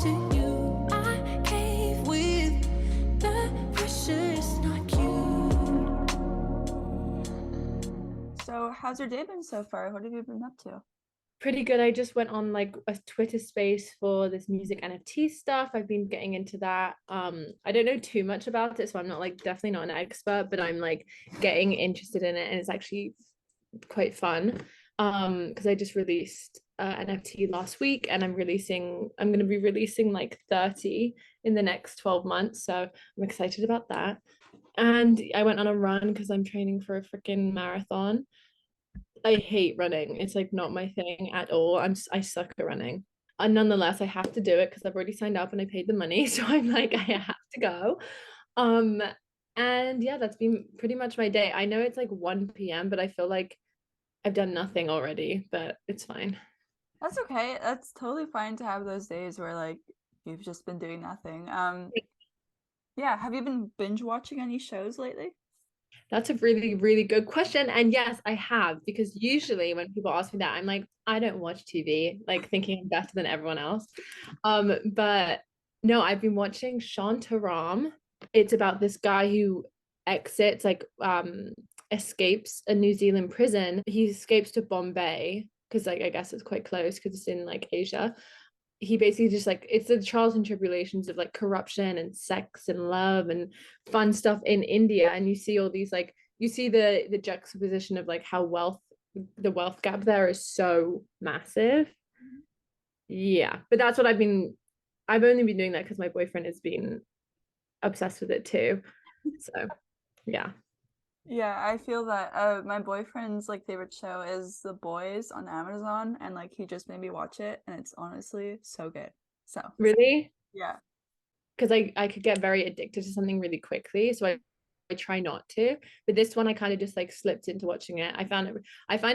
to you. I cave with the pressure, it's not cute. So how's your day been so far? What have you been up to? Pretty good. I just went on like a Twitter space for this music NFT stuff. I've been getting into that. I don't know too much about it, so I'm not like definitely not an expert, but I'm like getting interested in it and it's actually quite fun. Because I just released NFT last week and I'm going to be releasing like 30 in the next 12 months, so I'm excited about that. And I went on a run because I'm training for a freaking marathon. I hate running. It's like not my thing at all. I suck at running. And nonetheless, I have to do it because I've already signed up and I paid the money. So I'm like, I have to go. Um, and yeah, that's been pretty much my day. I know it's like 1 p.m., but I feel like I've done nothing already, but it's fine. That's okay. That's totally fine to have those days where like you've just been doing nothing. Yeah, have you been binge watching any shows lately? That's a really, really good question. And yes, I have, because usually when people ask me that, I'm like, I don't watch TV, like thinking I'm better than everyone else. But no, I've been watching Shantaram. It's about this guy who exits, like escapes a New Zealand prison. He escapes to Bombay because like I guess it's quite close because it's in like Asia. He basically just like it's the trials and tribulations of like corruption and sex and love and fun stuff in India, and you see all these like you see the juxtaposition of like how the wealth gap there is so massive. Yeah, but that's what I've only been doing that because my boyfriend has been obsessed with it too. So yeah. Yeah, I feel that my boyfriend's like favorite show is The Boys on Amazon, and like he just made me watch it and it's honestly so good. So, Really? yeah. Because I could get very addicted to something really quickly. So I try not to. But this one I kind of just like slipped into watching it. I find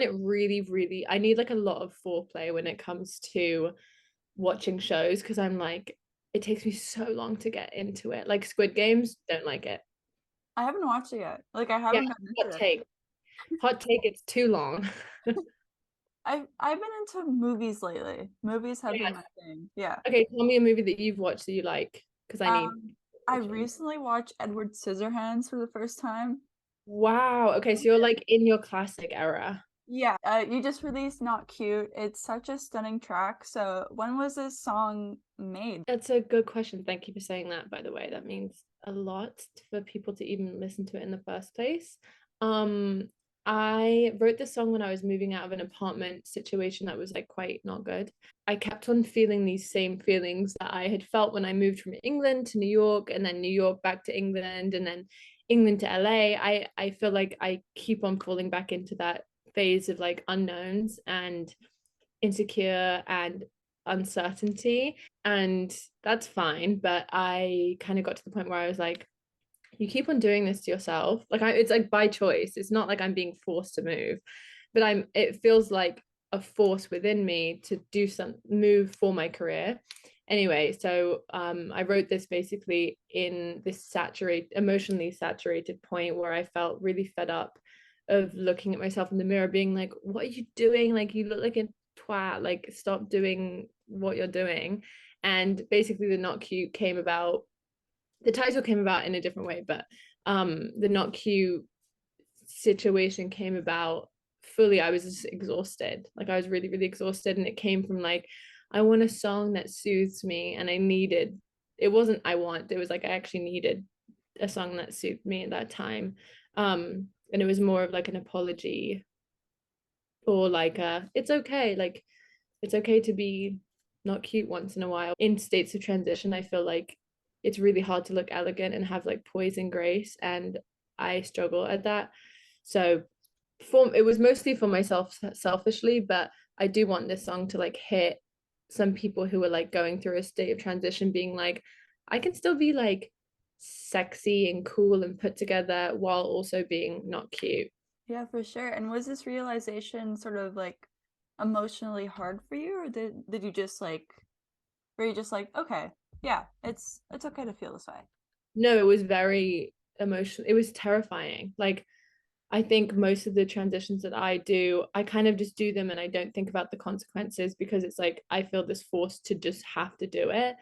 it really, really I need like a lot of foreplay when it comes to watching shows because I'm like, it takes me so long to get into it. Like Squid Games, don't like it. I haven't watched it yet. Like I Yeah, haven't gotten hot into it. take. Hot take, it's too long. I've been into movies lately. Movies have been Yeah. my thing. Yeah. Okay, tell me a movie that you've watched that you like, because I need I watching. recently watched Edward Scissorhands for the first time. Wow. Okay, so you're like in your classic era. Yeah, you just released Not Cute. It's such a stunning track. So when was this song made? That's a good question. Thank you for saying that, by the way. That means a lot for people to even listen to it in the first place. Um, I wrote this song when I was moving out of an apartment situation that was like quite not good. I kept on feeling these same feelings that I had felt when I moved from England to New York and then New York back to England and then England to LA. I feel like I keep on falling back into that phase of like unknowns and insecure and uncertainty, and that's fine, but I kind of got to the point where I was like, you keep on doing this to yourself, like it's like by choice, it's not like I'm being forced to move, but it feels like a force within me to do some move for my career anyway. So I wrote this basically in this emotionally saturated point where I felt really fed up of looking at myself in the mirror being like, what are you doing, like you look like a twat, like stop doing what you're doing. And basically the Not Cute came about, the title came about in a different way, but the Not Cute situation came about fully. I was just exhausted, like I was really, really exhausted, and it came from like, I want a song that soothes me, and I needed, it wasn't I want, it was like I actually needed a song that soothed me at that time. And it was more of like an apology, or like it's okay, like it's okay to be not cute once in a while. In states of transition, I feel like it's really hard to look elegant and have like poise and grace, and I struggle at that. So it was mostly for myself selfishly, but I do want this song to like hit some people who are like going through a state of transition, being like, I can still be like sexy and cool and put together while also being not cute. Yeah, for sure. And was this realization sort of like emotionally hard for you, or did you just like were you just like, okay, yeah, it's okay to feel this way? No, it was very emotional. It was terrifying. Like, I think most of the transitions that I do, I kind of just do them and I don't think about the consequences because it's like I feel this force to just have to do it.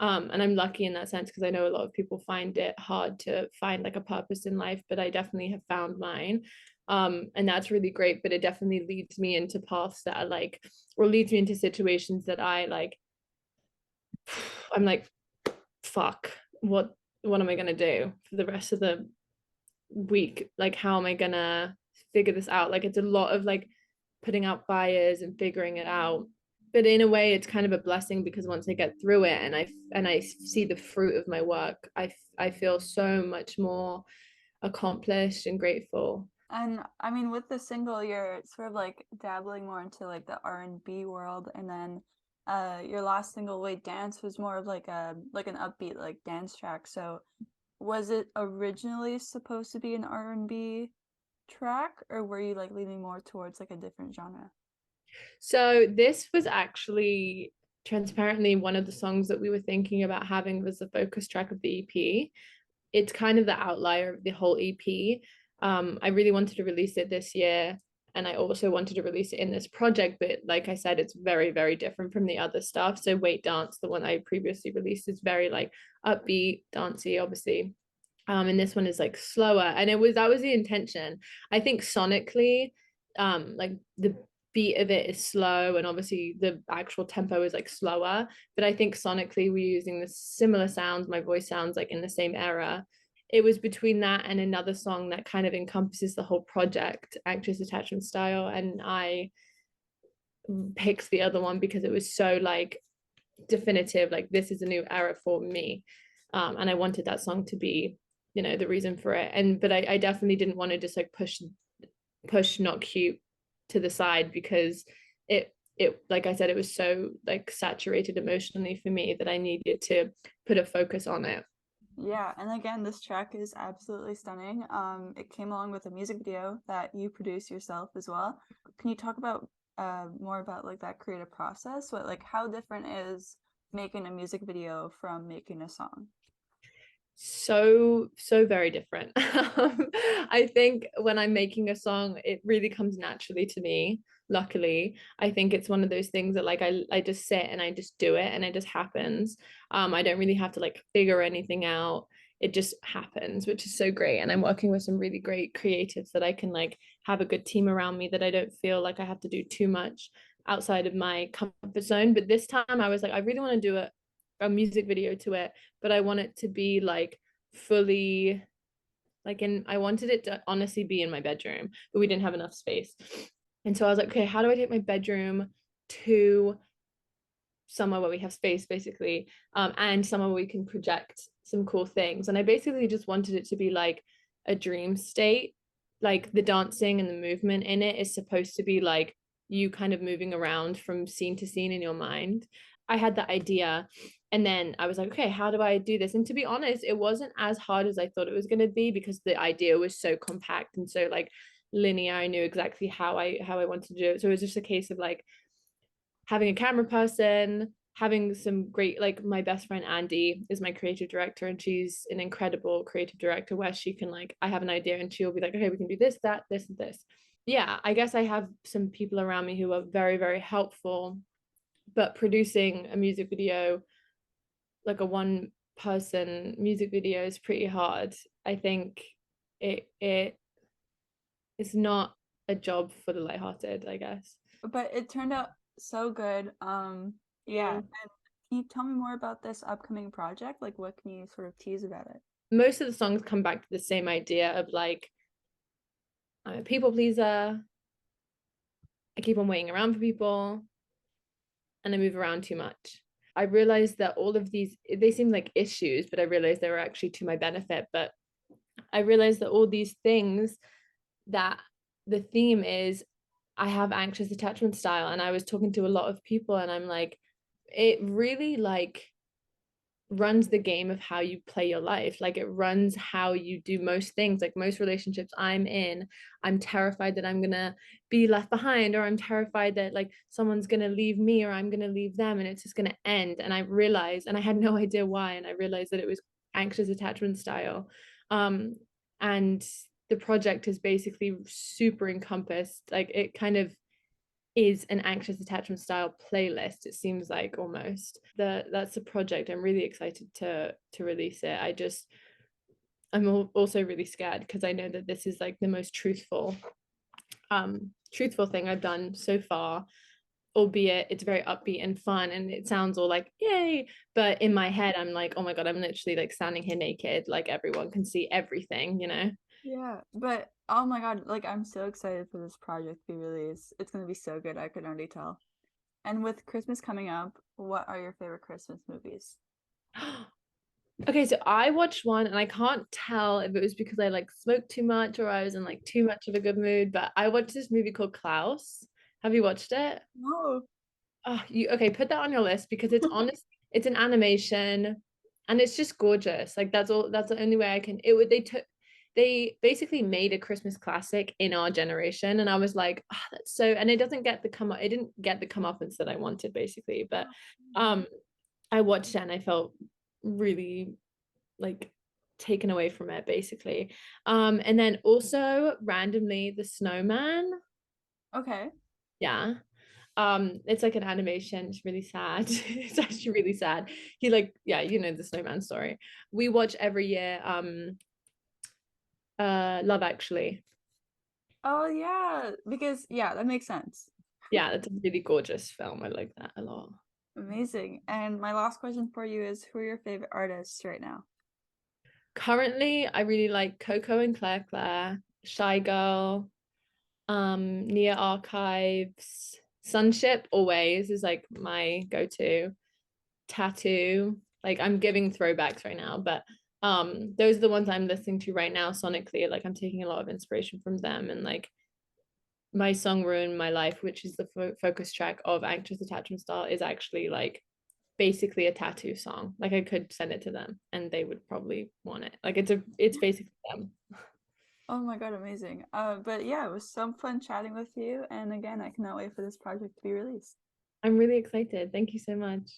And I'm lucky in that sense because I know a lot of people find it hard to find like a purpose in life, but I definitely have found mine. And that's really great, but it definitely leads me into paths that are like, or leads me into situations that I like, I'm like, fuck, what am I gonna do for the rest of the week? Like, how am I gonna figure this out? Like, it's a lot of like putting out fires and figuring it out, but in a way it's kind of a blessing because once I get through it and I see the fruit of my work, I feel so much more accomplished and grateful. And I mean, with the single, you're sort of like dabbling more into like the R&B world, and then your last single, Wait Dance, was more of like a like an upbeat like dance track. So was it originally supposed to be an R&B track, or were you like leaning more towards like a different genre? So this was actually transparently one of the songs that we were thinking about having was the focus track of the EP. It's kind of the outlier of the whole EP. I really wanted to release it this year, and I also wanted to release it in this project, but like I said, it's very, very different from the other stuff. So Wait Dance, the one I previously released, is very like upbeat, dancey, obviously. And this one is like slower, and that was the intention. I think sonically, like the beat of it is slow, and obviously the actual tempo is like slower, but I think sonically we're using the similar sounds. My voice sounds like in the same era. It was between that and another song that kind of encompasses the whole project, Anxious Attachment Style, and I picked the other one because it was so like definitive, like this is a new era for me. And I wanted that song to be, the reason for it. And but I definitely didn't want to just like push Not Cute to the side because it like I said, it was so like saturated emotionally for me that I needed to put a focus on it. Yeah, and again, this track is absolutely stunning. It came along with a music video that you produce yourself as well. Can you talk about more about like that creative process? What like how different is making a music video from making a song? So very different. I think when I'm making a song it really comes naturally to me, luckily. I think it's one of those things that like I just sit and I just do it and it just happens. I don't really have to like figure anything out. It just happens, which is so great, and I'm working with some really great creatives that I can like have a good team around me, that I don't feel like I have to do too much outside of my comfort zone. But this time I was like, I really want to do a music video to it, but I want it to be like fully like I wanted it to honestly be in my bedroom, but we didn't have enough space. And so I was like, okay, how do I take my bedroom to somewhere where we have space basically, and somewhere where we can project some cool things. And I basically just wanted it to be like a dream state. Like the dancing and the movement in it is supposed to be like you kind of moving around from scene to scene in your mind. I had that idea, and then I was like, okay, how do I do this? And to be honest, it wasn't as hard as I thought it was going to be because the idea was so compact and so like linear. I knew exactly how I wanted to do it. So it was just a case of like having a camera person, having some great, like my best friend Andy is my creative director, and she's an incredible creative director where she can like, I have an idea and she'll be like, okay, we can do this, that, this, and this. Yeah, I guess I have some people around me who are very, very helpful, but producing a music video, like a one person music video, is pretty hard. I think it is not a job for the lighthearted, I guess. But it turned out so good. Yeah. Mm. And can you tell me more about this upcoming project? Like, what can you sort of tease about it? Most of the songs come back to the same idea of like, I'm a people pleaser, I keep on waiting around for people, and I move around too much. I realized that all of these, they seem like issues, but I realized they were actually to my benefit. But I realized that all these things, that the theme is I have anxious attachment style. And I was talking to a lot of people and I'm like, it really like runs the game of how you play your life. Like it runs how you do most things. Like most relationships I'm in, I'm terrified that I'm gonna be left behind, or I'm terrified that like someone's gonna leave me or I'm gonna leave them and it's just gonna end. And I realized, and I had no idea why, and I realized that it was anxious attachment style. And the project is basically super encompassed, like it kind of is an anxious attachment style playlist. It seems like almost that's a project. I'm really excited to release it. I'm also really scared because I know that this is like the most truthful thing I've done so far, albeit it's very upbeat and fun and it sounds all like yay, but in my head I'm like, oh my god, I'm literally like standing here naked, like everyone can see everything, you know. Yeah, but oh my god, like I'm so excited for this project to be released. It's gonna be so good, I can already tell. And with Christmas coming up, what are your favorite Christmas movies? Okay, so I watched one and I can't tell if it was because I like smoked too much or I was in like too much of a good mood, but I watched this movie called Klaus. Have you watched it? No. Oh, you okay, put that on your list because it's honest, it's an animation and it's just gorgeous. Like that's the only way I can it would they basically made a Christmas classic in our generation and I was like, oh, that's so and it doesn't get the come up it didn't get the comeuppance that I wanted basically, but um I watched it and I felt really like taken away from it basically. And then also randomly The Snowman. Okay. Yeah. It's like an animation. It's really sad. It's actually really sad. He like, yeah, you know the snowman story. We watch every year Love Actually. Oh yeah, because yeah, that makes sense. Yeah, that's a really gorgeous film. I like that a lot. Amazing. And my last question for you is who are your favorite artists right now? Currently, I really like Coco and Claire Claire, Shy Girl, Nia Archives, Sunship always is like my go-to. Tattoo. Like I'm giving throwbacks right now, but those are the ones I'm listening to right now sonically. Like I'm taking a lot of inspiration from them and like my song Ruin My Life, which is the focus track of Anxious Attachment Style, is actually like basically a tattoo song. Like I could send it to them and they would probably want it. Like it's basically them. Oh my god, amazing. But yeah, it was so fun chatting with you. And again, I cannot wait for this project to be released. I'm really excited. Thank you so much.